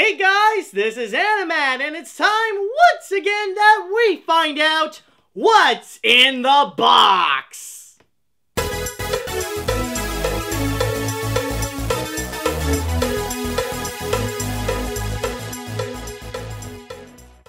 Hey guys, this is ANIMAT, and it's time once again that we find out what's in the box!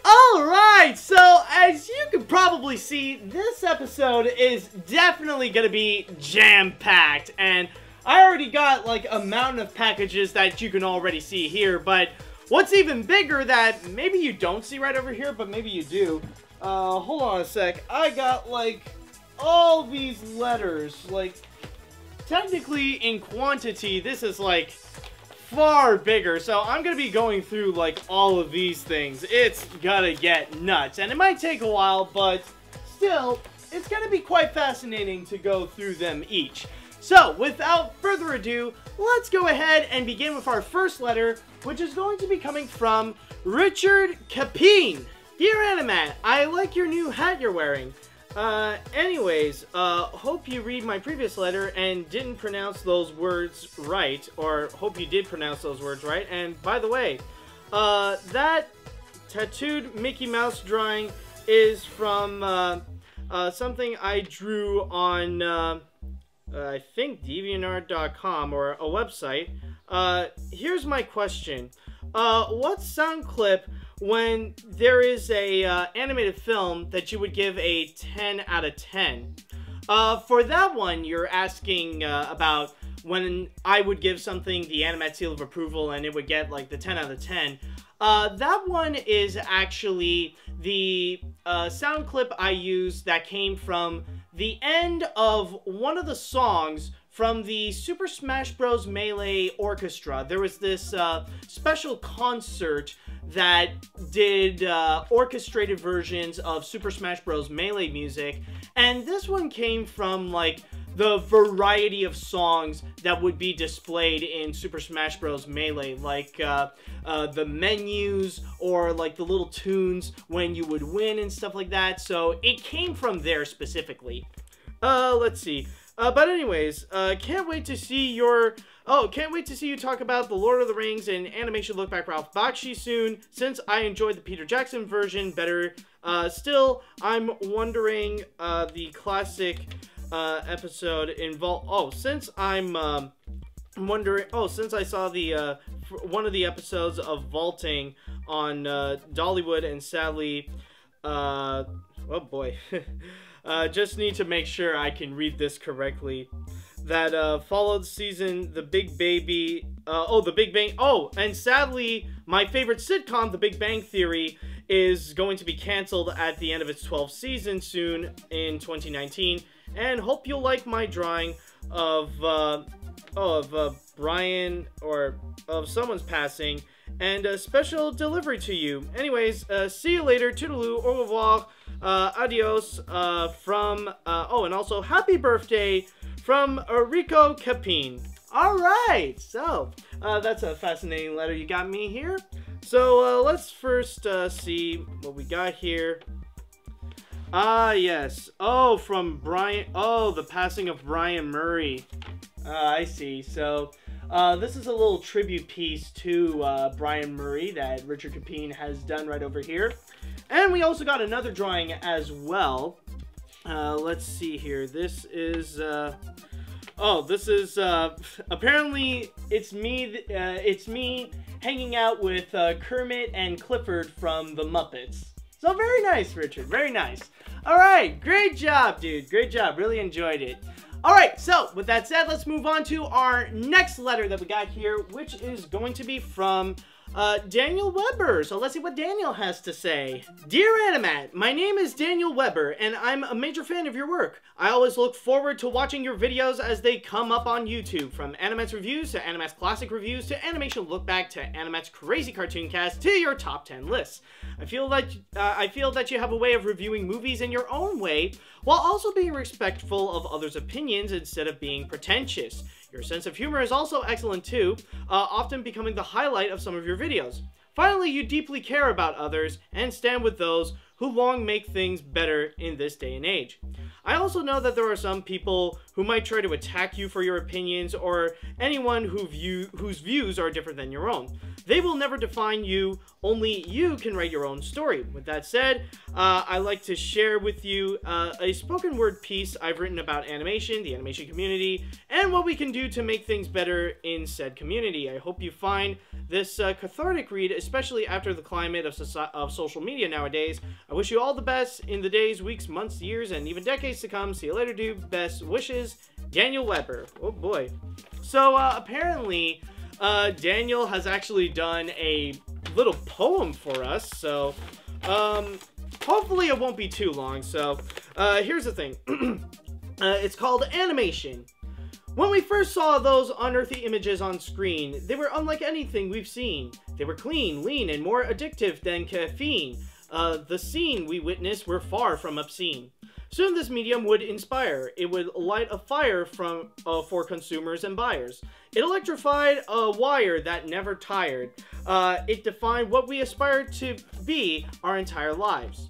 Alright, so as you can probably see, this episode is definitely gonna be jam-packed, and I already got like a mountain of packages that you can already see here, but what's even bigger that maybe you don't see right over here, but maybe you do. Hold on a sec. I got like all these letters. Like, technically in quantity, this is like far bigger. So I'm gonna be going through like all of these things. It's gonna get nuts. And it might take a while, but still, it's gonna be quite fascinating to go through them each. So, without further ado, let's go ahead and begin with our first letter, which is going to be coming from Richard Capine. Dear Animat, I like your new hat you're wearing. Hope you read my previous letter and didn't pronounce those words right, or hope you did pronounce those words right. And by the way, that tattooed Mickey Mouse drawing is from something I drew on I think DeviantArt.com, or a website. Here's my question. What sound clip, when there is a animated film, that you would give a 10 out of 10? For that one, you're asking about when I would give something the ANIMAT seal of approval and it would get like the 10 out of 10. That one is actually the sound clip I used that came from the end of one of the songs from the Super Smash Bros. Melee Orchestra. There was this special concert that did orchestrated versions of Super Smash Bros. Melee music, and this one came from like the variety of songs that would be displayed in Super Smash Bros. Melee, like the menus or like the little tunes when you would win and stuff like that. So it came from there specifically. Let's see. But anyways, can't wait to see you talk about the Lord of the Rings and animation look back Ralph Bakshi soon, since I enjoyed the Peter Jackson version better. Still, I'm wondering the classic episwood involved. Since I saw the one of the episodes of Vaulting on Dollywood, and sadly, oh boy, just need to make sure I can read this correctly. That followed season, The Big Baby, The Big Bang. Oh, and sadly, my favorite sitcom, The Big Bang Theory, is going to be canceled at the end of its 12th season soon in 2019. And hope you'll like my drawing of Brian, or of someone's passing, and a special delivery to you. Anyways, see you later. Toodaloo, au revoir, adios, from, and also happy birthday from Rico Capine. Alright, so, that's a fascinating letter you got me here. So, let's first see what we got here. Ah, yes. Oh, from Brian. Oh, the passing of Brian Murray. I see. So, this is a little tribute piece to Brian Murray that Richard Capine has done right over here. And we also got another drawing as well. Let's see here. This is, apparently it's me hanging out with Kermit and Clifford from the Muppets. So very nice, Richard. Very nice. Alright, great job, dude. Great job. Really enjoyed it. Alright, so with that said, let's move on to our next letter that we got here, which is going to be from Daniel Weber. So let's see what Daniel has to say. Dear Animat, my name is Daniel Weber, and I'm a major fan of your work. I always look forward to watching your videos as they come up on YouTube, from ANIMAT'S reviews to ANIMAT'S classic reviews to animation look back to ANIMAT'S crazy cartoon cast to your top 10 lists. I feel that you have a way of reviewing movies in your own way, while also being respectful of others' opinions instead of being pretentious. Your sense of humor is also excellent too, often becoming the highlight of some of your videos. Finally, you deeply care about others and stand with those who long make things better in this day and age. I also know that there are some people who might try to attack you for your opinions, or anyone whose views are different than your own. They will never define you. Only you can write your own story. With that said, I'd like to share with you a spoken word piece I've written about animation, the animation community, and what we can do to make things better in said community. I hope you find this cathartic read, especially after the climate of social media nowadays. I wish you all the best in the days, weeks, months, years, and even decades to come. See you later, dude. Best wishes, Daniel Weber. Oh boy. So apparently, Daniel has actually done a little poem for us. So hopefully it won't be too long. So here's the thing. It's called Animation. When we first saw those unearthly images on screen, they were unlike anything we've seen. They were clean, lean, and more addictive than caffeine. The scene we witnessed were far from obscene. Soon this medium would inspire. It would light a fire for consumers and buyers. It electrified a wire that never tired. It defined what we aspire to be our entire lives.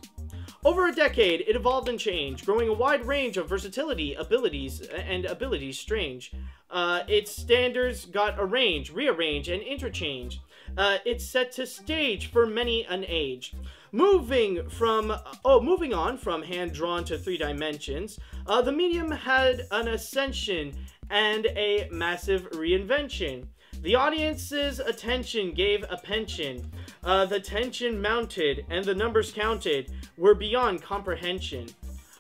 Over a decade, it evolved and changed, growing a wide range of versatility, abilities strange. Its standards got arranged, rearranged, and interchanged. It's set to stage for many an age. Moving on from hand-drawn to 3 dimensions, the medium had an ascension and a massive reinvention. The audience's attention gave a pension. The tension mounted and the numbers counted were beyond comprehension.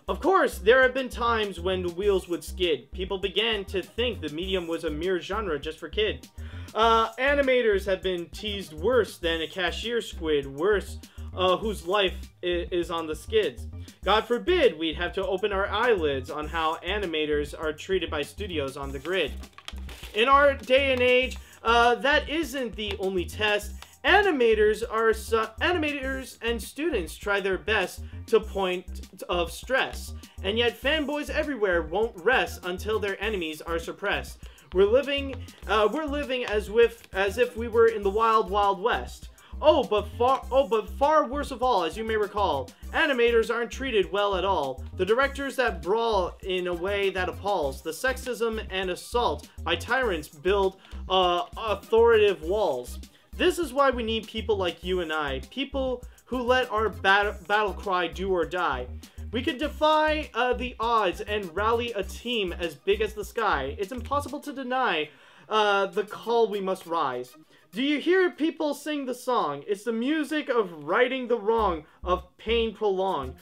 Of course, there have been times when the wheels would skid. People began to think the medium was a mere genre just for kids. Animators have been teased worse than a cashier squid, whose life is on the skids. God forbid we'd have to open our eyelids on how animators are treated by studios on the grid. In our day and age, that isn't the only test. Animators and students try their best to point of stress, and yet fanboys everywhere won't rest until their enemies are suppressed. We're living as if we were in the wild, wild west. But far worse of all, as you may recall, animators aren't treated well at all. The directors that brawl in a way that appalls. The sexism and assault by tyrants build authoritative walls. This is why we need people like you and I, people who let our battle cry do or die. We can defy the odds and rally a team as big as the sky. It's impossible to deny the call we must rise. Do you hear people sing the song? It's the music of righting the wrong, of pain prolonged.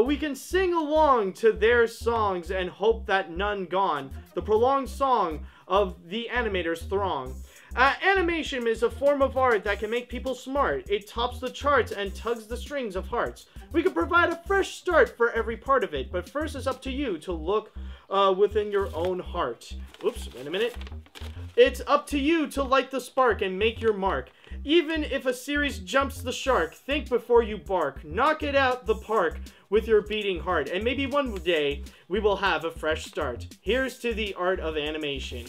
We can sing along to their songs and hope that none gone. The prolonged song of the animators' throng. Animation is a form of art that can make people smart. It tops the charts and tugs the strings of hearts. We can provide a fresh start for every part of it, but first it's up to you to look within your own heart. Oops, wait a minute. It's up to you to light the spark and make your mark. Even if a series jumps the shark, think before you bark. Knock it out the park with your beating heart, and maybe one day we will have a fresh start. Here's to the art of animation.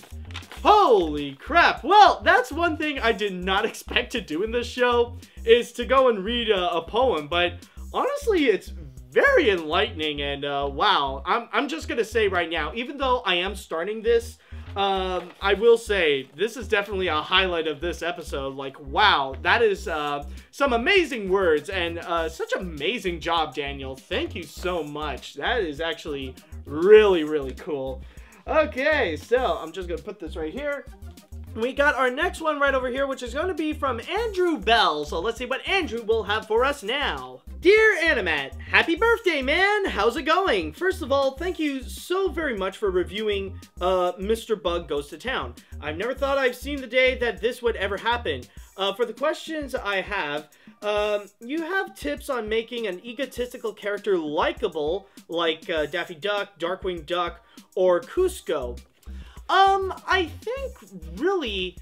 Holy crap! Well, that's one thing I did not expect to do in this show, is to go and read a poem, but honestly, it's very enlightening, and wow. I'm just gonna say right now, even though I am starting this, I will say, this is definitely a highlight of this episode. Like, wow, that is some amazing words, and such amazing job, Daniel. Thank you so much. That is actually really, really cool. Okay, so I'm just gonna put this right here. We got our next one right over here, which is going to be from Andrew Bell. So let's see what Andrew will have for us now. Dear Animat, happy birthday, man! How's it going? First of all, thank you so very much for reviewing Mr. Bug Goes to Town. I've never thought I've seen the day that this would ever happen. For the questions I have, you have tips on making an egotistical character likable, like Daffy Duck, Darkwing Duck, or Cusco. I think really,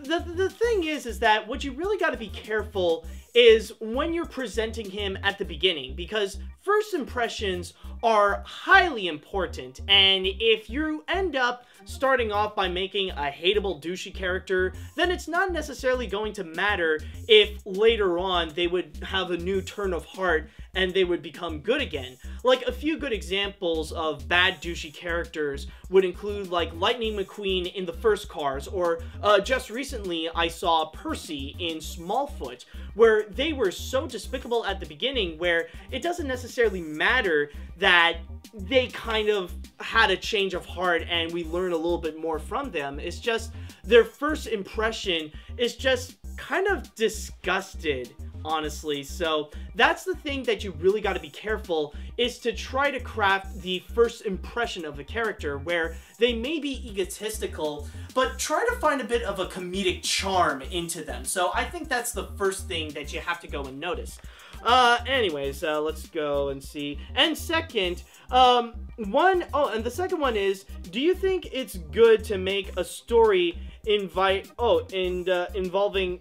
the thing is that what you really got to be careful is when you're presenting him at the beginning, because first impressions are highly important, and if you end up starting off by making a hateable douchey character, then it's not necessarily going to matter if later on they would have a new turn of heart and they would become good again. Like, a few good examples of bad douchey characters would include, like, Lightning McQueen in the first Cars, or just recently I saw Percy in Smallfoot, where they were so despicable at the beginning where it doesn't necessarily matter that they kind of had a change of heart and we learn a little bit more from them. It's just their first impression is just kind of disgusted, honestly. So that's the thing that you really got to be careful, is to try to craft the first impression of a character where they may be egotistical, but try to find a bit of a comedic charm into them. So I think that's the first thing that you have to go and notice. Anyways, let's go and see. And second, and the second one is, do you think it's good to make a story involving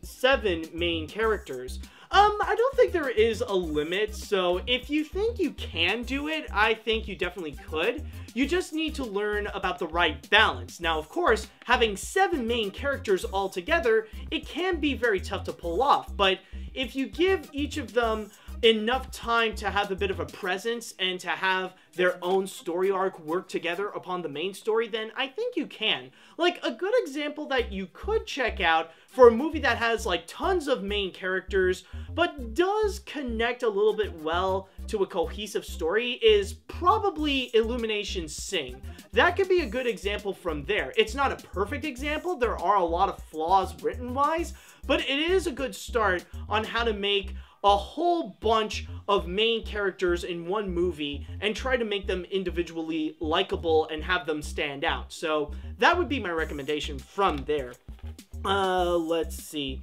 7 main characters? I don't think there is a limit, so if you think you can do it, I think you definitely could. You just need to learn about the right balance. Now, of course, having 7 main characters all together, it can be very tough to pull off, but if you give each of them enough time to have a bit of a presence and to have their own story arc work together upon the main story, then I think you can. Like, a good example that you could check out for a movie that has, like, tons of main characters, but does connect a little bit well to a cohesive story is probably Illumination Sing. That could be a good example from there. It's not a perfect example, there are a lot of flaws written-wise, but it is a good start on how to make a whole bunch of main characters in one movie and try to make them individually likable and have them stand out. So that would be my recommendation from there. Let's see.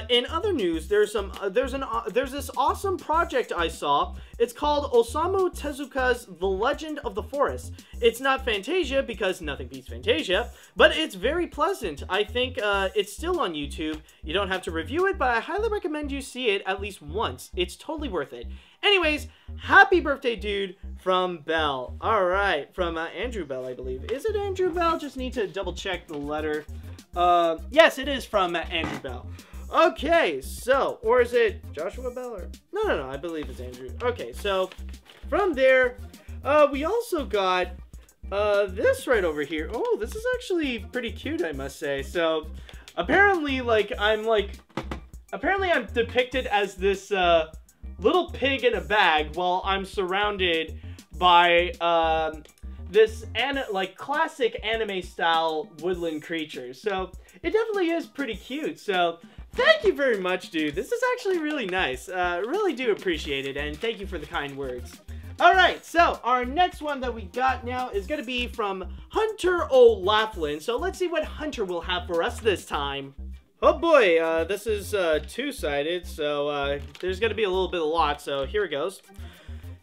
In other news, there's this awesome project I saw. It's called Osamu Tezuka's The Legend of the Forest. It's not Fantasia, because nothing beats Fantasia, but it's very pleasant. I think it's still on YouTube. You don't have to review it, but I highly recommend you see it at least once. It's totally worth it. Anyways, happy birthday, dude, from Bell. Alright, from Andrew Bell, I believe. Is it Andrew Bell? Just need to double check the letter. Yes, it is from Andrew Bell. Okay, so, or is it Joshua Bell, or? No, I believe it's Andrew. Okay, so, from there, we also got, this right over here. Oh, this is actually pretty cute, I must say. So, apparently, I'm depicted as this, little pig in a bag while I'm surrounded by, this classic anime style woodland creatures. So it definitely is pretty cute. So thank you very much, dude. This is actually really nice. Really do appreciate it, and thank you for the kind words. Alright, so our next one that we got now is going to be from Hunter O'Laughlin. So let's see what Hunter will have for us this time. Oh boy, this is two-sided, so there's going to be a little bit of a lot, so here it goes.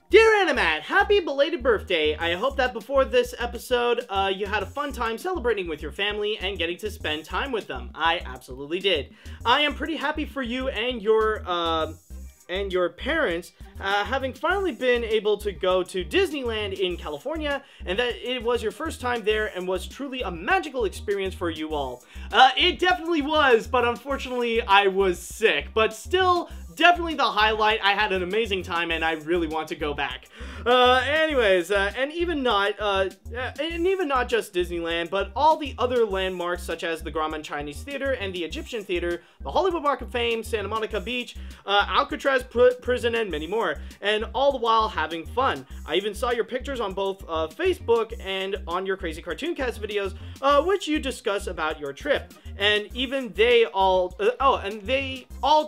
Dear Animat, happy belated birthday. I hope that before this episode, you had a fun time celebrating with your family and getting to spend time with them. I absolutely did. I am pretty happy for you and your parents having finally been able to go to Disneyland in California, and that it was your first time there and was truly a magical experience for you all. It definitely was, but unfortunately I was sick, but still definitely the highlight. I had an amazing time and I really want to go back. Anyways, and even not just Disneyland, but all the other landmarks such as the Grauman Chinese Theater and the Egyptian Theater, the Hollywood Walk of Fame, Santa Monica Beach, Alcatraz Prison, and many more, and all the while having fun. I even saw your pictures on both Facebook and on your Crazy Cartoon Cast videos, which you discuss about your trip, and even they all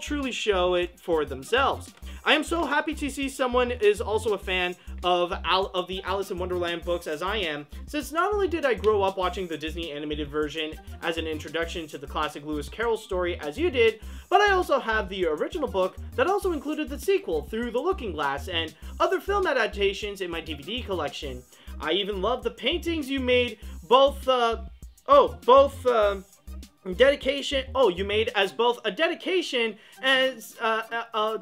truly show it for themselves. I am so happy to see someone is also a fan of the Alice in Wonderland books as I am, since not only did I grow up watching the Disney animated version as an introduction to the classic Lewis Carroll story as you did, but I also have the original book that also included the sequel, Through the Looking Glass, and other film adaptations in my DVD collection. I even love the paintings you made, both dedication. Oh, you made as both a dedication as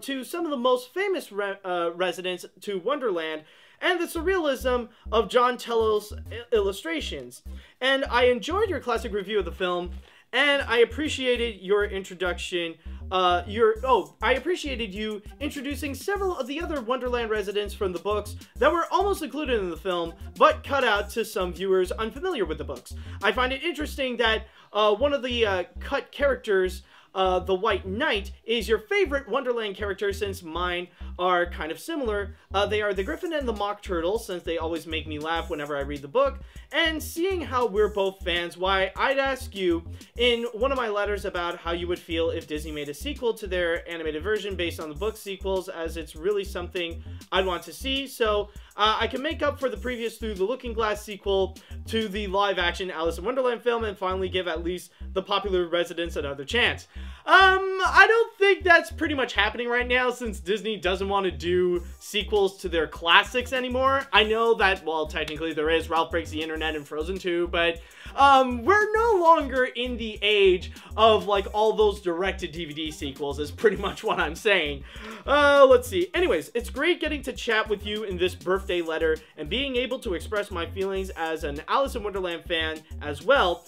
to some of the most famous residents to Wonderland, and the surrealism of John Tello's illustrations. And I enjoyed your classic review of the film, and I appreciated your introduction. I appreciated you introducing several of the other Wonderland residents from the books that were almost included in the film, but cut out to some viewers unfamiliar with the books. I find it interesting that one of the cut characters, the White Knight, is your favorite Wonderland character, since mine are kind of similar. They are the Griffin and the Mock Turtle, since they always make me laugh whenever I read the book. And seeing how we're both fans, why, I'd ask you in one of my letters about how you would feel if Disney made a sequel to their animated version based on the book sequels, as it's really something I'd want to see. So I can make up for the previous Through the Looking Glass sequel to the live-action Alice in Wonderland film and finally give at least the popular residents another chance. I don't think that's pretty much happening right now, since Disney doesn't want to do sequels to their classics anymore. I know that, well, technically there is Ralph Breaks the Internet and Frozen 2, but we're no longer in the age of, like, all those direct-to-DVD sequels, is pretty much what I'm saying. Let's see. Anyways, it's great getting to chat with you in this birthday letter and being able to express my feelings as an Alice in Wonderland fan as well.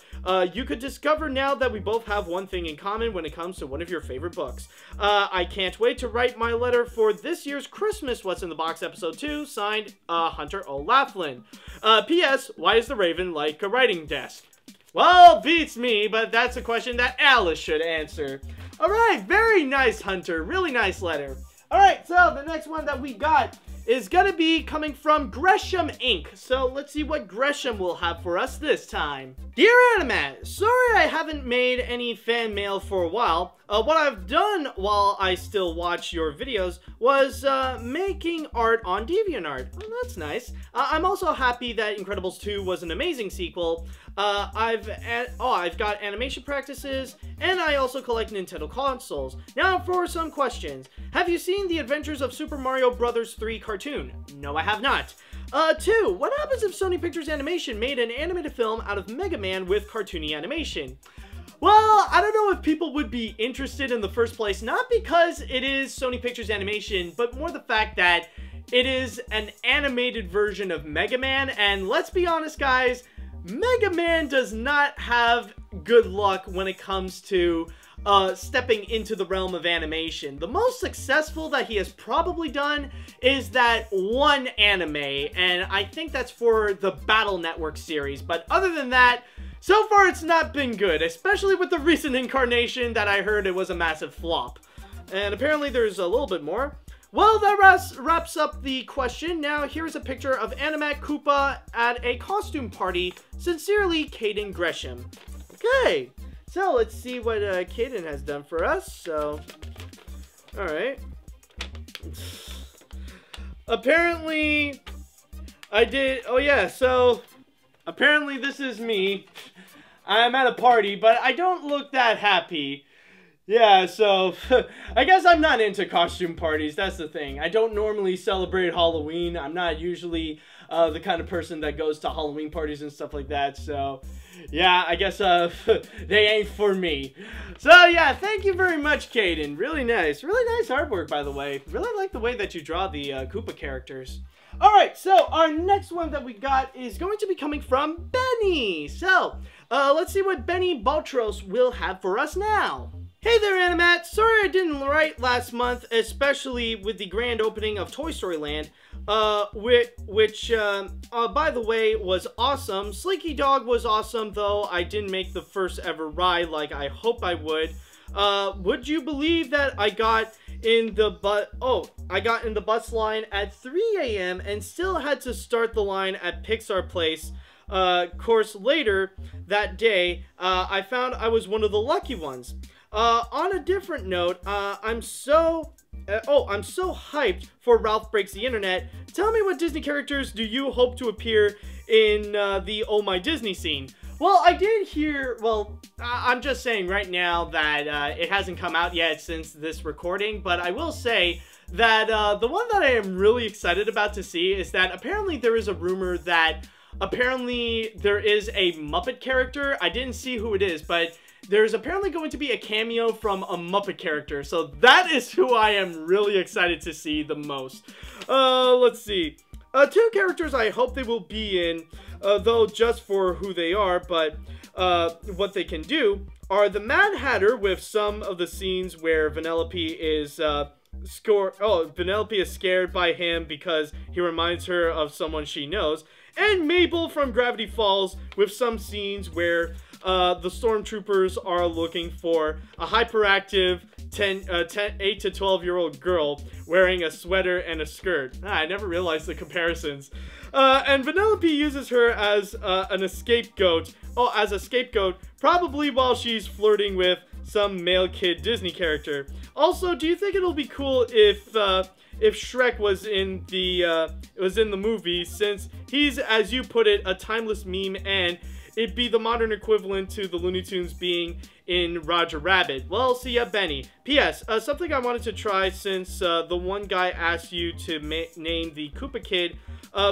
You could discover now that we both have one thing in common when it comes to one of your favorite books. I can't wait to write my letter for this year's Christmas What's in the Box episode 2, signed Hunter O'Laughlin. P.S. Why is the Raven like a writing desk? Well, beats me, but that's a question that Alice should answer. Alright, very nice, Hunter. Really nice letter. Alright, so the next one that we got is gonna be coming from Gresham Inc. So let's see what Gresham will have for us this time. Dear Animat, sorry I haven't made any fan mail for a while. What I've done while I still watch your videos was making art on DeviantArt. Oh, that's nice. I'm also happy that Incredibles 2 was an amazing sequel. I've got animation practices, and I also collect Nintendo consoles. Now for some questions. Have you seen The Adventures of Super Mario Bros. 3 cartoon? No, I have not. 2. What happens if Sony Pictures Animation made an animated film out of Mega Man with cartoony animation? Well, I don't know if people would be interested in the first place, not because it is Sony Pictures Animation, but more the fact that it is an animated version of Mega Man, and let's be honest, guys, Mega Man does not have good luck when it comes to stepping into the realm of animation. The most successful that he has probably done is that one anime, and I think that's for the Battle Network series, but other than that, so far it's not been good, especially with the recent incarnation that I heard it was a massive flop. And apparently there's a little bit more. Well, that wraps up the question. Now here's a picture of Animat Koopa at a costume party. Sincerely, Caden Gresham. Okay, so let's see what Caden has done for us. So, alright. Apparently, I did, oh yeah, so apparently this is me. I'm at a party, but I don't look that happy. Yeah, so I guess I'm not into costume parties, that's the thing. I don't normally celebrate Halloween. I'm not usually the kind of person that goes to Halloween parties and stuff like that, so yeah, I guess they ain't for me. So yeah, thank you very much, Caden. Really nice artwork, by the way. Really like the way that you draw the Koopa characters. Alright, so our next one that we got is going to be coming from Benny. So, let's see what Benny Baltros will have for us now. Hey there, Animat! Sorry I didn't write last month, especially with the grand opening of Toy Story Land, which, by the way, was awesome. Slinky Dog was awesome, though I didn't make the first ever ride like I hope I would. Would you believe that I got in the bus line at 3 a.m. and still had to start the line at Pixar Place. Course later that day, I found I was one of the lucky ones. On a different note, I'm so hyped for Ralph Breaks the Internet. Tell me, what Disney characters do you hope to appear in the Oh My Disney scene? Well, I did hear, well, I'm just saying right now that it hasn't come out yet since this recording, but I will say that the one that I am really excited about to see is that apparently there is a rumor that apparently there is a Muppet character. I didn't see who it is, but there's apparently going to be a cameo from a Muppet character, so that is who I am really excited to see the most. Let's see. Two characters I hope they will be in, though just for who they are, but what they can do, are the Mad Hatter with some of the scenes where Vanellope is Vanellope is scared by him because he reminds her of someone she knows, and Mabel from Gravity Falls with some scenes where the stormtroopers are looking for a hyperactive 8 to 12-year-old girl wearing a sweater and a skirt. I never realized the comparisons. And Vanellope uses her as a scapegoat, probably while she's flirting with some male kid Disney character. Also, do you think it'll be cool if Shrek was in the movie, since he's, as you put it, a timeless meme, and it'd be the modern equivalent to the Looney Tunes being in Roger Rabbit? Well, see ya, Benny. P.S. Something I wanted to try, since the one guy asked you to name the Koopa Kid,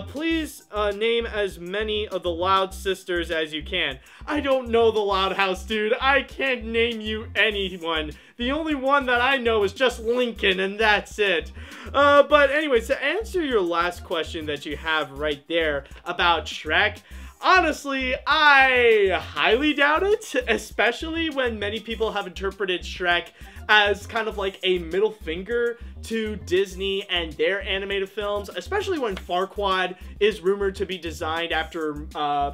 please name as many of the Loud sisters as you can. I don't know the Loud House, dude. I can't name you anyone. The only one that I know is just Lincoln, and that's it. But anyways, to answer your last question that you have right there about Shrek, honestly, I highly doubt it, especially when many people have interpreted Shrek as kind of like a middle finger to Disney and their animated films, especially when Farquaad is rumored to be designed after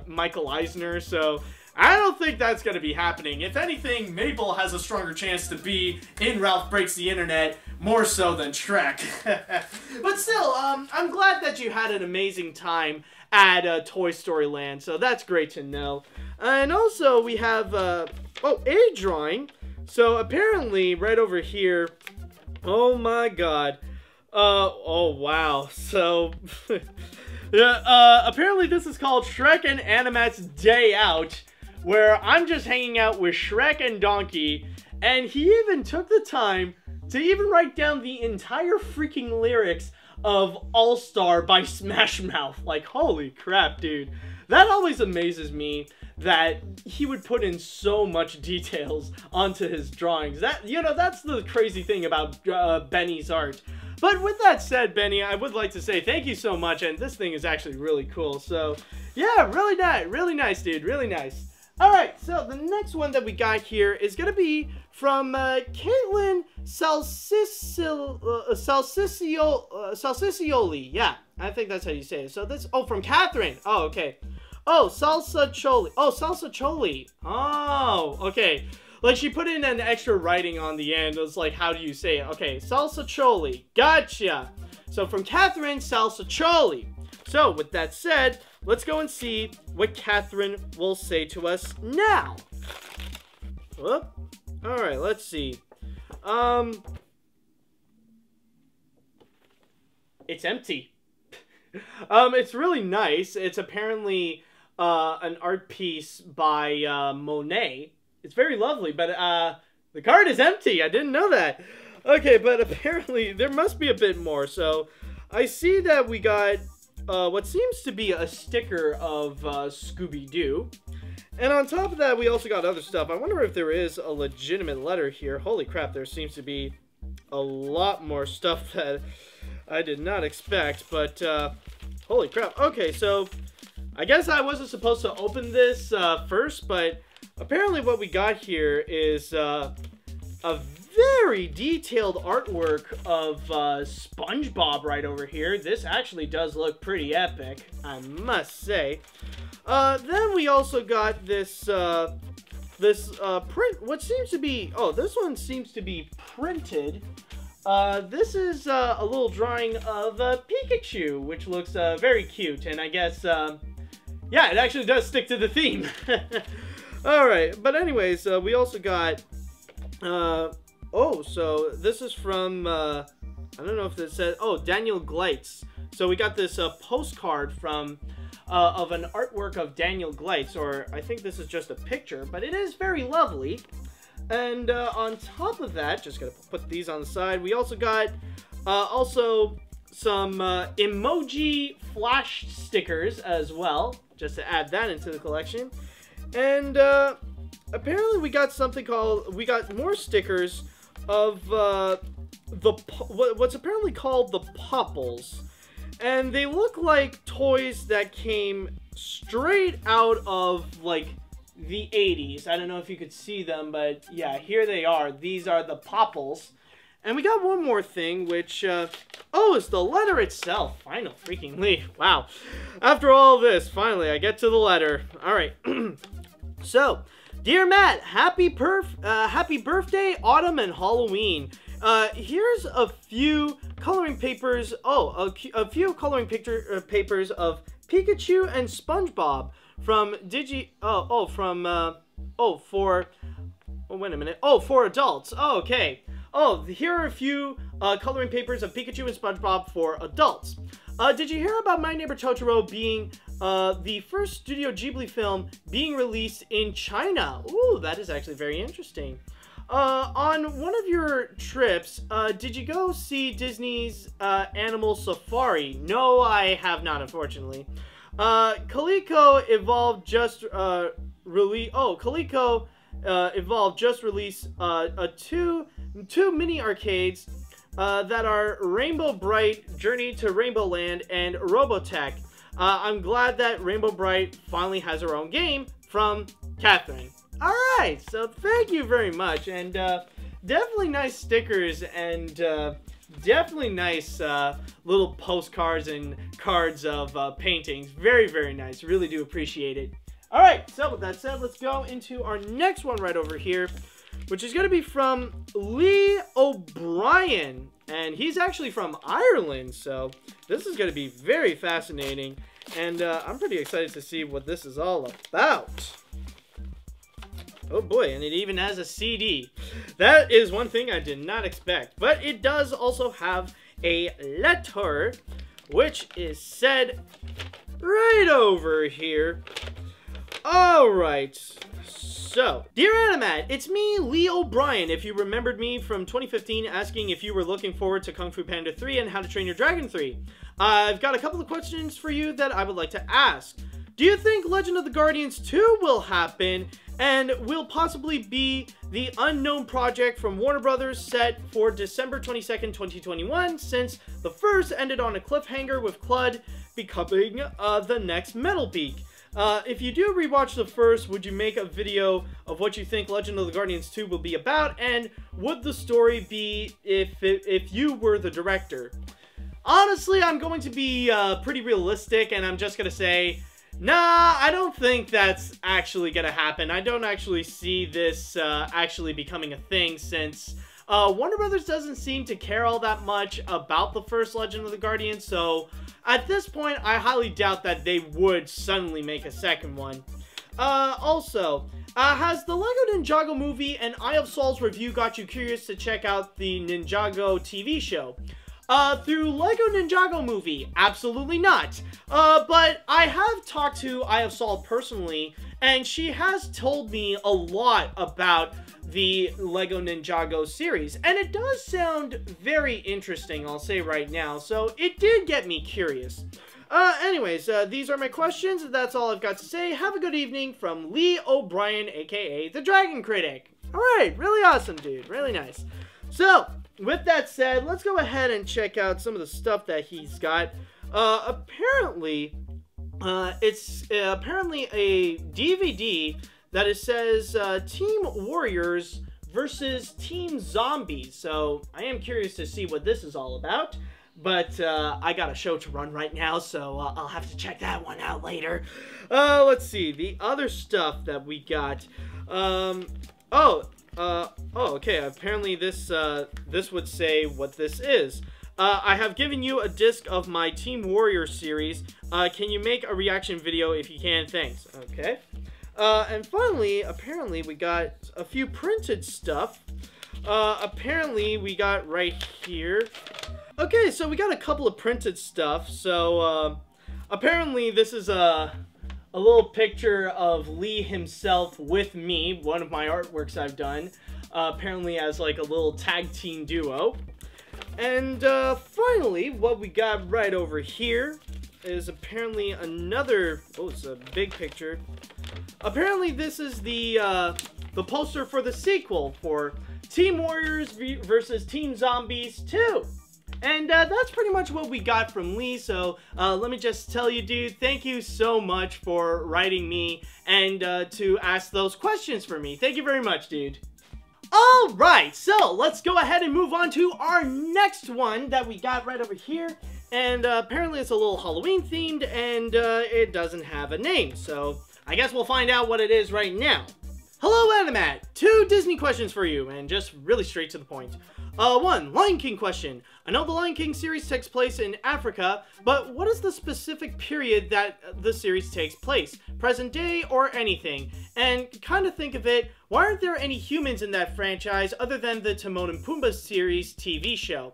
Michael Eisner, so I don't think that's going to be happening. If anything, Mabel has a stronger chance to be in Ralph Breaks the Internet, more so than Shrek. But still, I'm glad that you had an amazing time at Toy Story Land, so that's great to know. And also, we have, a drawing. So apparently, right over here, oh my god, oh wow, so, yeah, apparently this is called Shrek and ANIMAT'S Day Out, where I'm just hanging out with Shrek and Donkey, and he even took the time to even write down the entire freaking lyrics of All-Star by Smash Mouth. Like, holy crap, dude. That always amazes me, that he would put in so much details onto his drawings. That, you know, that's the crazy thing about Benny's art. But with that said, Benny, I would like to say thank you so much, and this thing is actually really cool. So, yeah, really nice, dude, really nice. Alright, so the next one that we got here is going to be from Caitlin Salsicioli. Yeah, I think that's how you say it. So this, from Catherine. Oh, okay. Oh, Salsa Choli. Oh, Salsa Choli. Oh, okay. Like, she put in an extra writing on the end. It was like, how do you say it? Okay, Salsa Choli. Gotcha. So from Catherine, Salsa Choli. So, with that said, let's go and see what Catherine will say to us now. Whoop. Alright, let's see. It's empty. It's really nice. It's apparently an art piece by Monet. It's very lovely, but the card is empty. I didn't know that. Okay, but apparently there must be a bit more. So I see that we got what seems to be a sticker of Scooby-Doo. And on top of that, we also got other stuff. I wonder if there is a legitimate letter here. Holy crap, there seems to be a lot more stuff that I did not expect. But, holy crap. Okay, so I guess I wasn't supposed to open this first, but apparently what we got here is a very detailed artwork of SpongeBob right over here. This actually does look pretty epic, I must say. Then we also got this print, what seems to be, this one seems to be printed. This is a little drawing of Pikachu, which looks very cute, and I guess, yeah, it actually does stick to the theme. Alright, but anyways, we also got, so this is from, I don't know if this says, Daniel Gleitz. So we got this postcard from, of an artwork of Daniel Gleitz, or I think this is just a picture, but it is very lovely. And on top of that, just gonna put these on the side, we also got, also some emoji flash stickers as well, just to add that into the collection. And apparently we got something called, we got more stickers of what's apparently called the Popples, and they look like toys that came straight out of like the 80s. I don't know if you could see them, but yeah, here they are. These are the Popples. And we got one more thing, which, oh, it's the letter itself. Final freaking Lee. Wow. After all this, finally, I get to the letter. All right. So, dear Matt, happy birthday, autumn, and Halloween. Here's a few coloring papers. Oh, a few coloring papers of Pikachu and SpongeBob from for adults. Oh, okay. Oh, here are a few coloring papers of Pikachu and SpongeBob for adults. Did you hear about My Neighbor Totoro being the first Studio Ghibli film being released in China? Ooh, that is actually very interesting. On one of your trips, did you go see Disney's Animal Safari? No, I have not, unfortunately. Coleco Evolved just released two mini arcades that are Rainbow Bright, Journey to Rainbow Land, and Robotech. I'm glad that Rainbow Bright finally has her own game from Catherine. Alright, so thank you very much, and definitely nice stickers, and definitely nice little postcards and cards of paintings. Very, very nice. Really do appreciate it. Alright, so with that said, let's go into our next one right over here, which is going to be from Lee O'Brien. And he's actually from Ireland, so this is going to be very fascinating. And I'm pretty excited to see what this is all about. Oh boy, and it even has a CD. That is one thing I did not expect. But it does also have a letter, which is said right over here. Alright, so, dear Animat, it's me, Lee O'Brien. If you remembered me from 2015 asking if you were looking forward to Kung Fu Panda 3 and How to Train Your Dragon 3, I've got a couple of questions for you that I would like to ask. Do you think Legend of the Guardians 2 will happen and will possibly be the unknown project from Warner Brothers set for December 22nd, 2021, since the first ended on a cliffhanger with Clud becoming the next Metal Beak? If you do rewatch the first, would you make a video of what you think Legend of the Guardians 2 will be about, and would the story be if you were the director? Honestly, I'm going to be pretty realistic, and I'm just going to say, nah, I don't think that's actually going to happen. I don't actually see this actually becoming a thing, since Warner Brothers doesn't seem to care all that much about the first Legend of the Guardians, so at this point, I highly doubt that they would suddenly make a second one. Also, has the LEGO Ninjago movie and Eye of Saul's review got you curious to check out the Ninjago TV show? Through LEGO Ninjago movie, absolutely not. But I have talked to Eye of Saul personally, and she has told me a lot about the LEGO Ninjago series, and it does sound very interesting, I'll say right now, so it did get me curious. Anyways, these are my questions, and that's all I've got to say. Have a good evening from Lee O'Brien, aka the Dragon Critic. Alright, really awesome, dude, really nice. So, with that said, let's go ahead and check out some of the stuff that he's got. Apparently, it's apparently a DVD that it says Team Warriors versus Team Zombies. So I am curious to see what this is all about. But I got a show to run right now, so I'll have to check that one out later. Let's see, the other stuff that we got. Okay, apparently this would say what this is. I have given you a disc of my Team Warrior series. Can you make a reaction video if you can? Thanks. Okay. And finally, apparently we got a few printed stuff. Apparently we got right here. Okay, so we got a couple of printed stuff. So, apparently this is a little picture of Lee himself with me, one of my artworks I've done, apparently as like a little tag team duo. And finally, what we got right over here is apparently another, oh, it's a big picture. Apparently this is the the poster for the sequel for Team Warriors versus Team Zombies 2. And that's pretty much what we got from Lee, so let me just tell you, dude, thank you so much for writing me and to ask those questions for me. Thank you very much, dude. Alright, so let's go ahead and move on to our next one that we got right over here. And apparently it's a little Halloween themed and it doesn't have a name, so I guess we'll find out what it is right now. Hello, Animat! 2 Disney questions for you, and just really straight to the point. 1. Lion King question. I know the Lion King series takes place in Africa, but what is the specific period that the series takes place? Present day or anything? And kind of think of it, why aren't there any humans in that franchise other than the Timon and Pumbaa series TV show?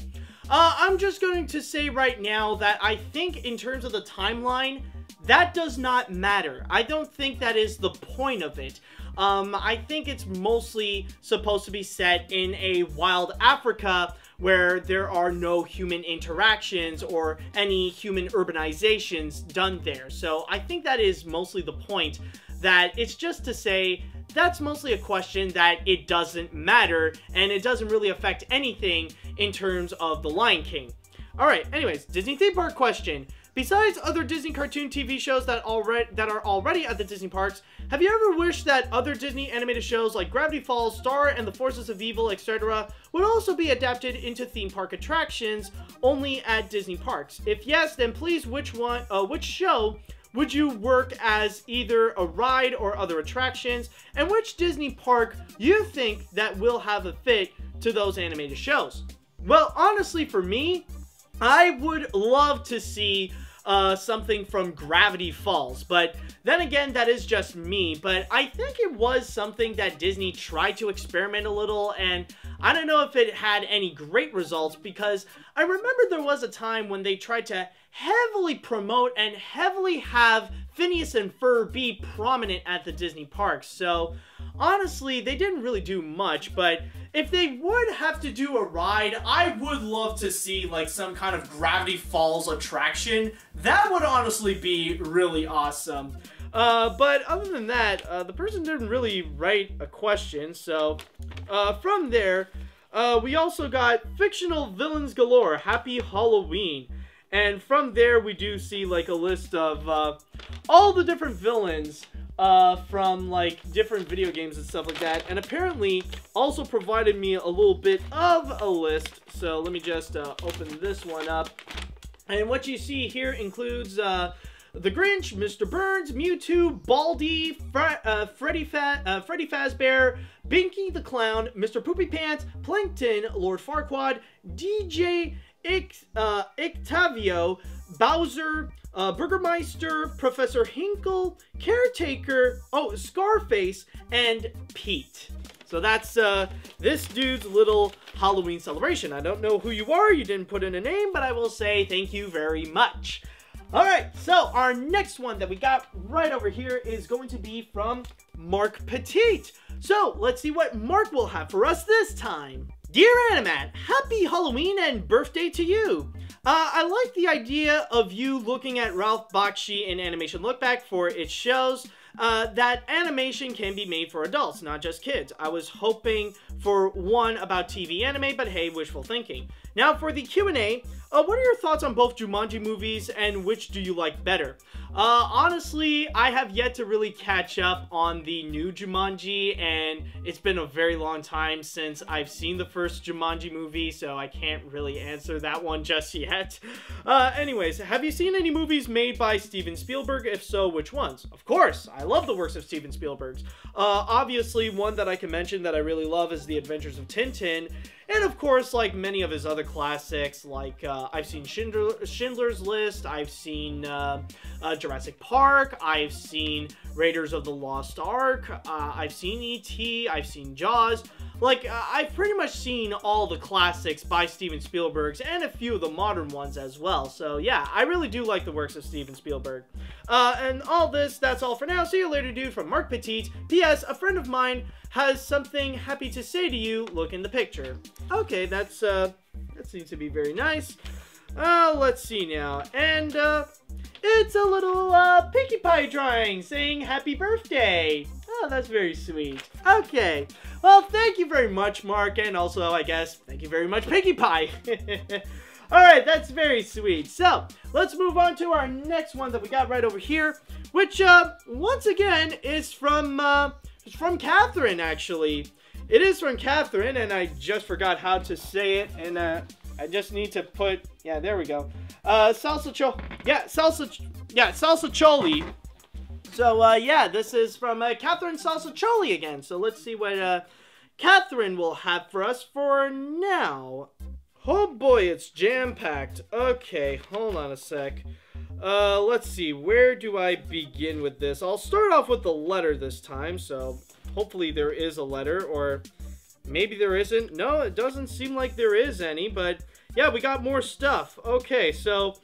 I'm just going to say right now that I think in terms of the timeline, that does not matter. I don't think that is the point of it. I think it's mostly supposed to be set in a wild Africa where there are no human interactions or any human urbanizations done there. So I think that is mostly the point, that it's just to say that's mostly a question that it doesn't matter and it doesn't really affect anything in terms of the Lion King. Alright, anyways, Disney theme park question. Besides other Disney cartoon TV shows that are already at the Disney parks, have you ever wished that other Disney animated shows like Gravity Falls, Star, and the Forces of Evil, etc. would also be adapted into theme park attractions only at Disney parks? If yes, then please which show would you work as either a ride or other attractions, and which Disney park you think that will have a fit to those animated shows? Well, honestly for me, I would love to see something from Gravity Falls, but then again, that is just me. But I think it was something that Disney tried to experiment a little, and I don't know if it had any great results, because I remember there was a time when they tried to heavily promote and heavily have Phineas and Ferb be prominent at the Disney parks. So honestly, they didn't really do much, but if they would have to do a ride, I would love to see like some kind of Gravity Falls attraction. That would honestly be really awesome. But other than that, the person didn't really write a question, so from there, we also got fictional villains galore, happy Halloween. And from there, we do see like a list of all the different villains from like different video games and stuff like that, and apparently also provided me a little bit of a list. So let me just open this one up, and what you see here includes the Grinch, Mr. Burns, Mewtwo, Baldi, Freddy Fazbear, Binky the Clown, Mr. Poopy Pants, Plankton, Lord Farquaad, DJ Ictavio, Bowser, Burgermeister, Professor Hinkle, Caretaker, Scarface, and Pete. So that's this dude's little Halloween celebration. I don't know who you are, you didn't put in a name, but I will say thank you very much. Alright, so our next one that we got right over here is going to be from Mark Petite. So let's see what Mark will have for us this time. Dear Animat, happy Halloween and birthday to you! I like the idea of you looking at Ralph Bakshi in Animation Look Back, for it shows that animation can be made for adults, not just kids. I was hoping for one about TV anime, but hey, wishful thinking. Now for the Q&A, what are your thoughts on both Jumanji movies and which do you like better? Honestly, I have yet to really catch up on the new Jumanji, and it's been a very long time since I've seen the first Jumanji movie, so I can't really answer that one just yet. Anyways, have you seen any movies made by Steven Spielberg? If so, which ones? Of course, I love the works of Steven Spielberg. Obviously, one that I can mention that I really love is The Adventures of Tintin. And of course, like many of his other classics, like I've seen Schindler's List, I've seen Jurassic Park, I've seen Raiders of the Lost Ark, I've seen E.T., I've seen Jaws. Like, I've pretty much seen all the classics by Steven Spielberg, and a few of the modern ones as well. So yeah, I really do like the works of Steven Spielberg. And all this, that's all for now. See you later, dude, from Mark Petite. P.S. A friend of mine has something happy to say to you. Look in the picture. Okay, that seems to be very nice. Let's see now. And, it's a little, Pinkie Pie drawing saying happy birthday. Oh, that's very sweet. Okay. Well, thank you very much, Mark, and also, I guess, thank you very much, Pinkie Pie. Alright, that's very sweet. So, let's move on to our next one that we got right over here, which, once again, is from Catherine, actually. It is from Catherine, and I just forgot how to say it, and, I just need to put, yeah, there we go. Salsa Choli. So, yeah, this is from Catherine Salsacholi again. So let's see what Catherine will have for us for now. Oh boy, it's jam-packed. Okay, hold on a sec. Let's see, where do I begin with this? I'll start off with the letter this time, so hopefully there is a letter, or maybe there isn't. No, it doesn't seem like there is any, but yeah, we got more stuff. Okay, so,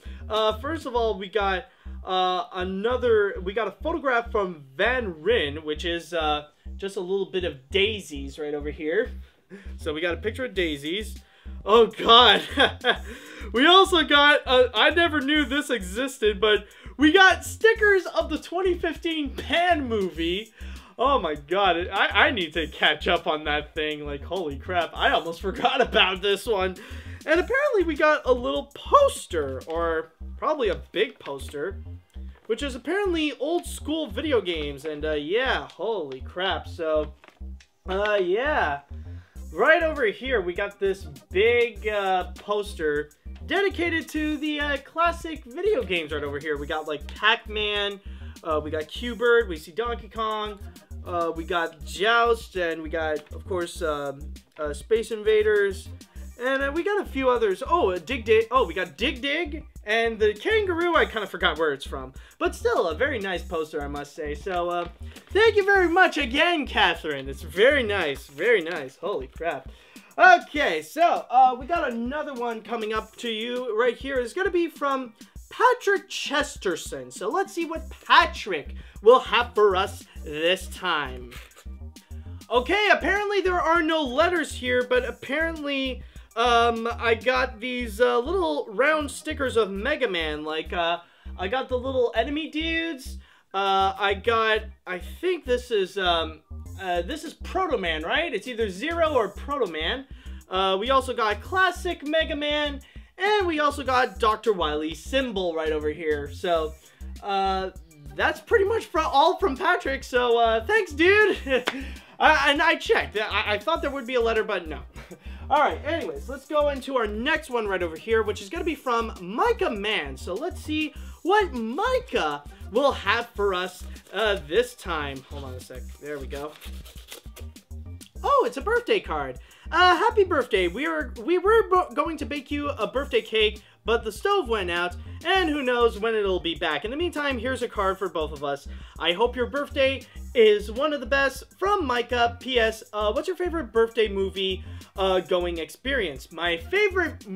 first of all, we got a photograph from Van Ryn, which is just a little bit of daisies right over here. So we got a picture of daisies. Oh god. We also got I never knew this existed, but we got stickers of the 2015 Pan movie. Oh my god, I need to catch up on that thing. Like, holy crap, I almost forgot about this one. And apparently we got a little poster, or probably a big poster, which is apparently old school video games. And yeah, holy crap. So yeah, right over here we got this big poster dedicated to the classic video games. Right over here we got like Pac-Man, we got Q-Bird, we see Donkey Kong, we got Joust, and we got, of course, Space Invaders, and we got a few others. Oh, Dig Dig. Oh, we got Dig Dig. And the kangaroo, I kind of forgot where it's from. But still, a very nice poster, I must say. So, thank you very much again, Catherine. It's very nice. Very nice. Holy crap. Okay, so, we got another one coming up to you right here. It's going to be from Patrick Chesterton. So, let's see what Patrick will have for us this time. Okay, apparently there are no letters here, but apparently I got these little round stickers of Mega Man. Like, I got the little enemy dudes. I think this is Proto Man, right? It's either Zero or Proto Man. We also got Classic Mega Man, and we also got Dr. Wily's symbol right over here. So, that's pretty much all from Patrick. So, thanks, dude. And I checked. I thought there would be a letter, but no. Alright, anyways, let's go into our next one right over here, which is going to be from Micah Man. So let's see what Micah will have for us this time. Hold on a sec. There we go. Oh, it's a birthday card. Happy birthday. We were going to bake you a birthday cake, but the stove went out, and who knows when it'll be back. In the meantime, here's a card for both of us. I hope your birthday is one of the best. From Micah. P.S. What's your favorite birthday movie going experience? My favorite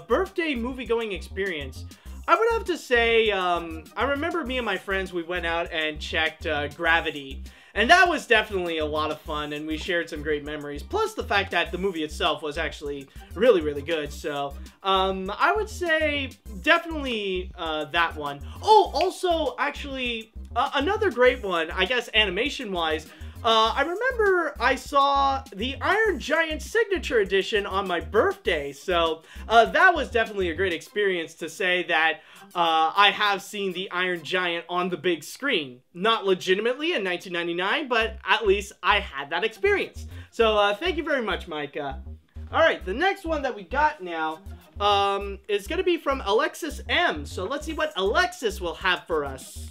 birthday movie going experience, I would have to say, I remember me and my friends, we went out and checked Gravity. And that was definitely a lot of fun, and we shared some great memories. Plus the fact that the movie itself was actually really, really good. So, I would say definitely that one. Oh, also, actually, another great one, I guess animation-wise, I remember I saw the Iron Giant Signature Edition on my birthday, so that was definitely a great experience to say that I have seen the Iron Giant on the big screen. Not legitimately in 1999, but at least I had that experience. So thank you very much, Micah. Alright, the next one that we got now is going to be from Alexis M. So let's see what Alexis will have for us.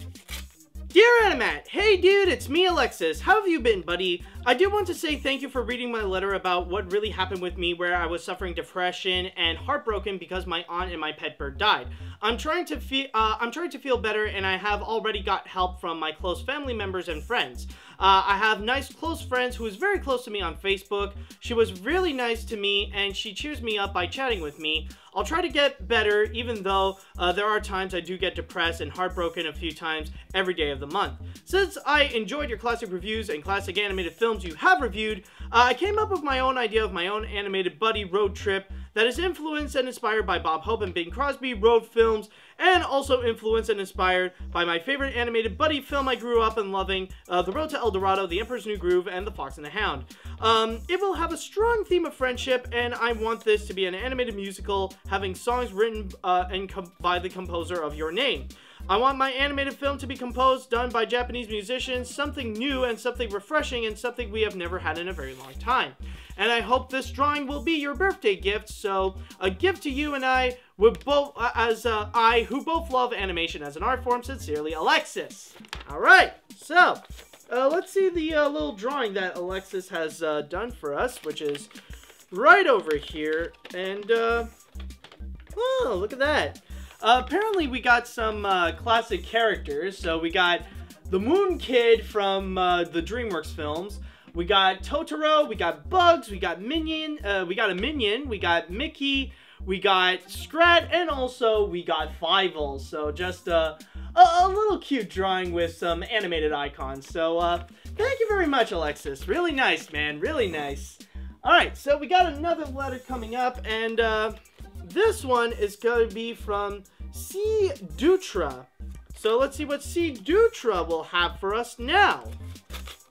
Dear Animat, hey dude, it's me Alexis. How have you been, buddy? I do want to say thank you for reading my letter about what really happened with me, where I was suffering depression and heartbroken because my aunt and my pet bird died. I'm trying to feel better, and I have already got help from my close family members and friends. I have nice close friends who is very close to me on Facebook. She was really nice to me, and she cheers me up by chatting with me. I'll try to get better, even though there are times I do get depressed and heartbroken a few times every day of the month. Since I enjoyed your classic reviews and classic animated films you have reviewed, I came up with my own idea of my own animated buddy road trip that is influenced and inspired by Bob Hope and Bing Crosby wrote films, and also influenced and inspired by my favorite animated buddy film I grew up in loving, The Road to El Dorado, The Emperor's New Groove, and The Fox and the Hound. It will have a strong theme of friendship, and I want this to be an animated musical having songs written by the composer of your name. I want my animated film to be composed, done by Japanese musicians, something new and something refreshing and something we have never had in a very long time. And I hope this drawing will be your birthday gift, so a gift to you and I, who both love animation as an art form. Sincerely, Alexis. Alright, so, let's see the little drawing that Alexis has done for us, which is right over here, and, oh, look at that. Apparently we got some classic characters. So we got the Moon Kid from the DreamWorks films. We got Totoro, we got Bugs, we got Minion, we got a Minion, we got Mickey, we got Scrat, and also we got Fievel. So just a little cute drawing with some animated icons. So thank you very much, Alexis. Really nice, man. Really nice. Alright, so we got another letter coming up, and this one is going to be from C. Dutra. So let's see what C. Dutra will have for us now.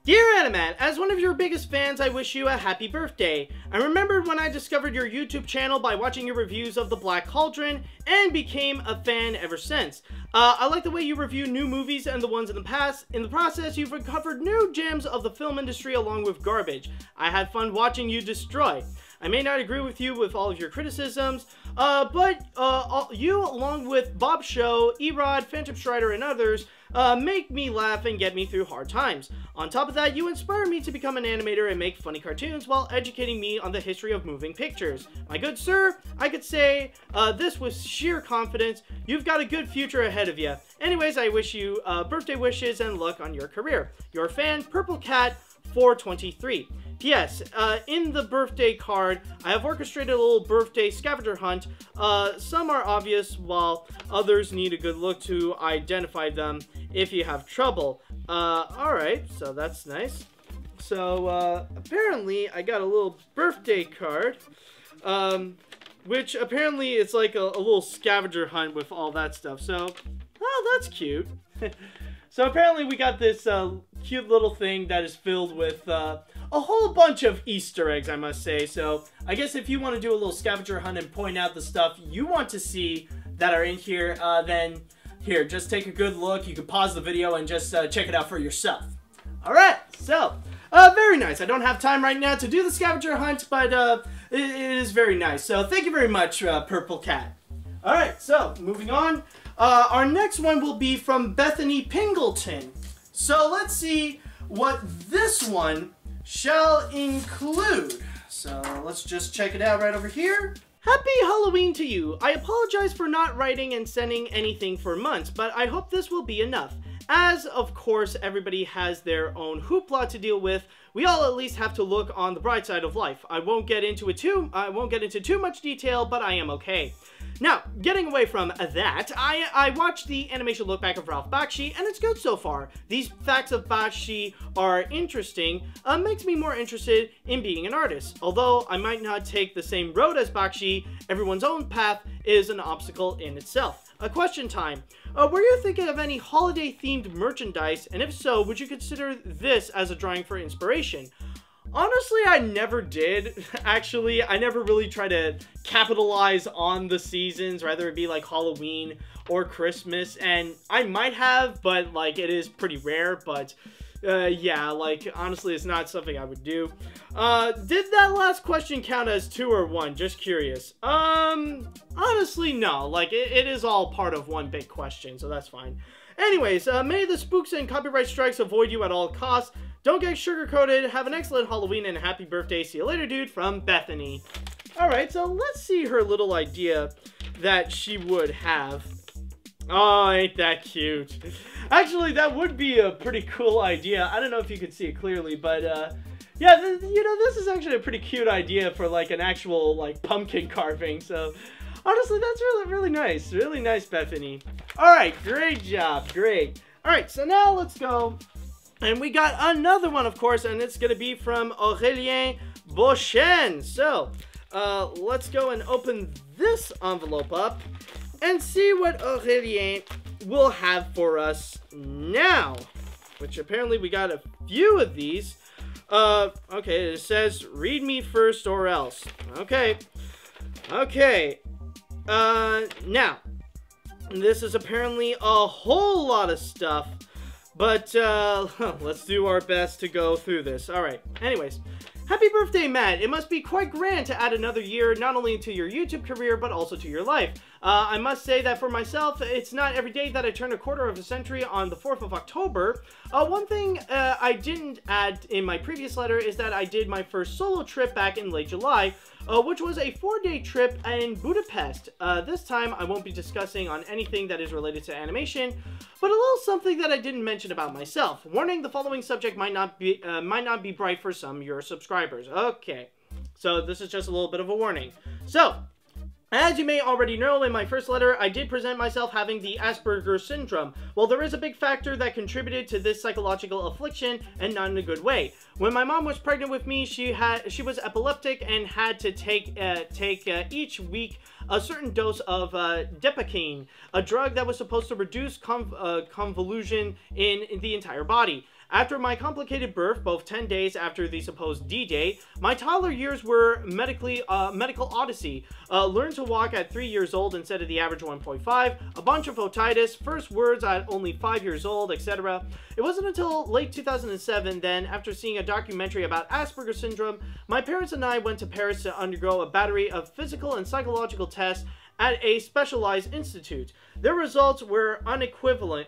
Dear Animat, as one of your biggest fans, I wish you a happy birthday. I remembered when I discovered your YouTube channel by watching your reviews of The Black Cauldron and became a fan ever since. I like the way you review new movies and the ones in the past. In the process, you've uncovered new gems of the film industry along with garbage. I had fun watching you destroy. I may not agree with you with all of your criticisms, but you, along with Bob Show, Erod, Phantom Strider, and others, make me laugh and get me through hard times. On top of that, you inspire me to become an animator and make funny cartoons while educating me on the history of moving pictures. My good sir, I could say this with sheer confidence. You've got a good future ahead of you. Anyways, I wish you birthday wishes and luck on your career. Your fan, Purple Cat 423. P.S. In the birthday card, I have orchestrated a little birthday scavenger hunt. Some are obvious, while others need a good look to identify them if you have trouble. Alright, so that's nice. So, apparently, I got a little birthday card, which apparently it's like a little scavenger hunt with all that stuff. So, oh, that's cute. So apparently we got this cute little thing that is filled with a whole bunch of Easter eggs, I must say. So I guess if you want to do a little scavenger hunt and point out the stuff you want to see that are in here, then here, just take a good look. You can pause the video and just check it out for yourself. Alright, so, very nice. I don't have time right now to do the scavenger hunt, but it is very nice. So thank you very much, Purple Cat. Alright, so moving on. Our next one will be from Bethany Pingleton. So let's see what this one shall include. So let's just check it out right over here. Happy Halloween to you. I apologize for not writing and sending anything for months, but I hope this will be enough. As, of course, everybody has their own hoopla to deal with, we all at least have to look on the bright side of life. I won't get into too much detail, but I am okay. Now, getting away from that, I watched the animation look back of Ralph Bakshi, and it's good so far. These facts of Bakshi are interesting, makes me more interested in being an artist. Although I might not take the same road as Bakshi, everyone's own path is an obstacle in itself. A question time. Were you thinking of any holiday-themed merchandise, and if so, would you consider this as a drawing for inspiration? Honestly, I never did. Actually, I never really tried to capitalize on the seasons, whether it be like Halloween or Christmas, and I might have, but like it is pretty rare, but yeah, like honestly, it's not something I would do. Did that last question count as 2 or 1? Just curious. Honestly, no. Like, it is all part of one big question, so that's fine. Anyways, may the spooks and copyright strikes avoid you at all costs. Don't get sugar-coated. Have an excellent Halloween and a happy birthday. See you later, dude, from Bethany. Alright, so let's see her little idea that she would have. Oh, ain't that cute. Actually, that would be a pretty cool idea. I don't know if you could see it clearly, but, yeah, you know, this is actually a pretty cute idea for, like, an actual, like, pumpkin carving, so honestly, that's really nice. Really nice, Bethany. Alright, great job. Great. Alright, so now let's go. And we got another one, of course, and it's going to be from Aurélien Beauchesne. So, let's go and open this envelope up and see what Aurélien will have for us now. Which apparently we got a few of these. Okay, it says, read me first or else. Okay. Okay. Now, this is apparently a whole lot of stuff. But, let's do our best to go through this. Alright, anyways. Happy birthday, Matt! It must be quite grand to add another year, not only to your YouTube career, but also to your life. I must say that for myself, it's not every day that I turn a quarter of a century on the 4th of October. One thing I didn't add in my previous letter is that I did my first solo trip back in late July, which was a 4-day trip in Budapest. This time, I won't be discussing on anything that is related to animation, but a little something that I didn't mention about myself. Warning, the following subject might not be bright for some of your subscribers. Okay, so this is just a little bit of a warning. So, as you may already know, in my first letter, I did present myself having the Asperger's syndrome. Well, there is a big factor that contributed to this psychological affliction, and not in a good way. When my mom was pregnant with me, she was epileptic and had to take each week a certain dose of depakine, a drug that was supposed to reduce convulsion in the entire body. After my complicated birth, both 10 days after the supposed D-Day, my toddler years were medical odyssey. Learned to walk at 3 years old instead of the average 1.5, a bunch of otitis, first words at only 5 years old, etc. It wasn't until late 2007 then, after seeing a documentary about Asperger's syndrome, my parents and I went to Paris to undergo a battery of physical and psychological tests at a specialized institute. Their results were unequivocal.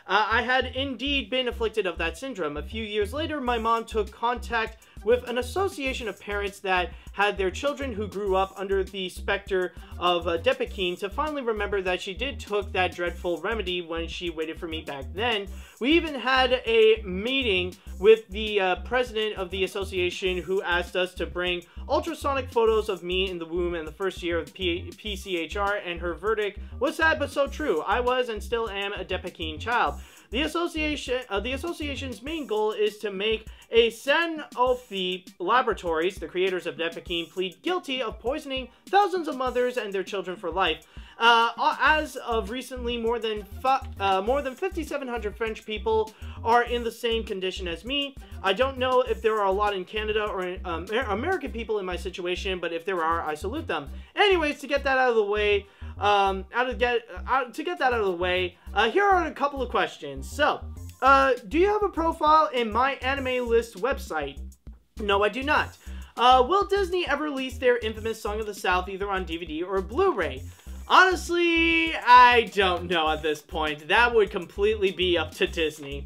I had indeed been afflicted of that syndrome. A few years later, my mom took contact with an association of parents that had their children who grew up under the specter of depakine to finally remember that she did took that dreadful remedy when she waited for me back then. We even had a meeting with the president of the association who asked us to bring ultrasonic photos of me in the womb in the first year of PCHR, and her verdict was sad but so true. I was and still am a depakine child. The association's main goal is to make a Sanofi Laboratories, the creators of depakine, plead guilty of poisoning thousands of mothers and their children for life. As of recently, more than 5,700 French people are in the same condition as me. I don't know if there are a lot in Canada or American people in my situation, but if there are, I salute them. Anyways, to get that out of the way, here are a couple of questions. So, do you have a profile in my anime list website? No, I do not. Will Disney ever release their infamous Song of the South either on DVD or Blu-ray? Honestly, I don't know at this point. That would completely be up to Disney.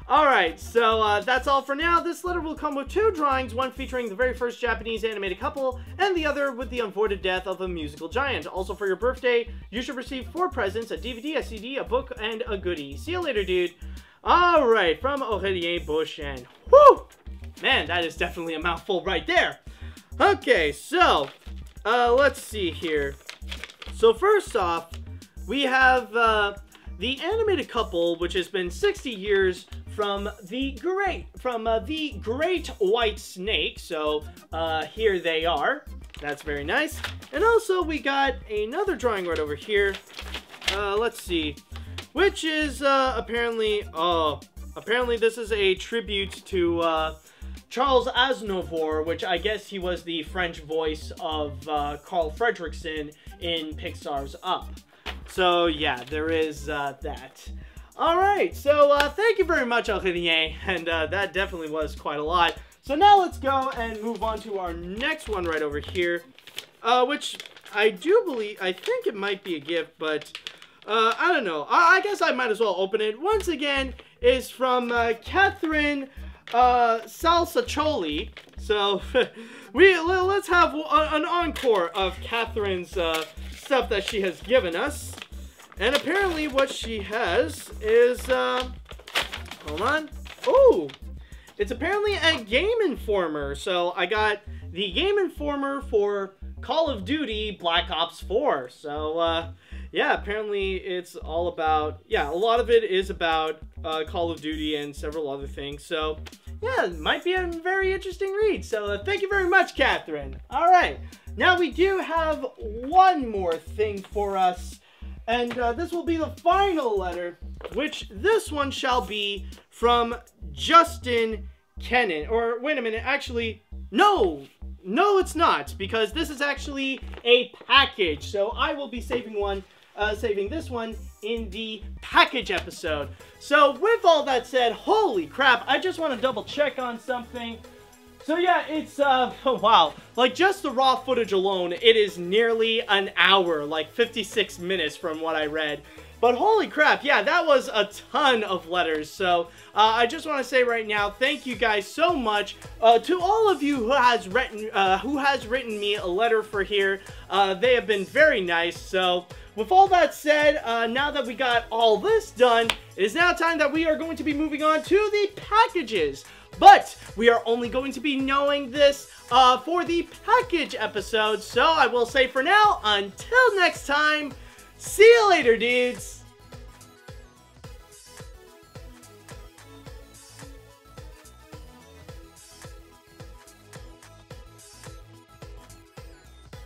Alright, so that's all for now. This letter will come with 2 drawings, one featuring the very first Japanese animated couple, and the other with the unavoided death of a musical giant. Also, for your birthday, you should receive 4 presents, a DVD, a CD, a book, and a goodie. See you later, dude. Alright, from Aurélien Beauchesne. Whew! Man, that is definitely a mouthful right there. Okay, so, let's see here. So first off, we have the animated couple, which has been 60 years from the Great White Snake. So here they are. That's very nice. And also we got another drawing right over here. Let's see, which is apparently this is a tribute to Charles Aznavour, which I guess he was the French voice of Carl Fredricksen in Pixar's Up. So yeah, there is that. Alright, so thank you very much, Aurélien, and that definitely was quite a lot. So now let's go and move on to our next one right over here, which I think it might be a gift, but I don't know. I guess I might as well open it. Once again, is from Catherine Salsaccioli. So let's have an encore of Catherine's stuff that she has given us. And apparently what she has is, hold on. Oh, it's apparently a Game Informer. So I got the Game Informer for Call of Duty Black Ops 4. So, yeah, apparently it's all about, yeah, a lot of it is about Call of Duty and several other things. So, yeah, it might be a very interesting read. So thank you very much, Catherine. All right, now we do have one more thing for us, and this will be the final letter, which this one shall be from Justin Kennan. Or wait a minute, actually, no, it's not, because this is actually a package. So I will be saving this one in the package episode. So with all that said, holy crap, I just want to double check on something. So yeah, it's, oh, wow, like just the raw footage alone, it is nearly an hour, like 56 minutes from what I read. But holy crap, yeah, that was a ton of letters. So I just want to say right now, thank you guys so much to all of you who has written me a letter for here. They have been very nice. So with all that said, now that we got all this done, it is now time that we are going to be moving on to the packages. But we are only going to be knowing this for the package episode. So I will say for now, until next time, see you later, dudes!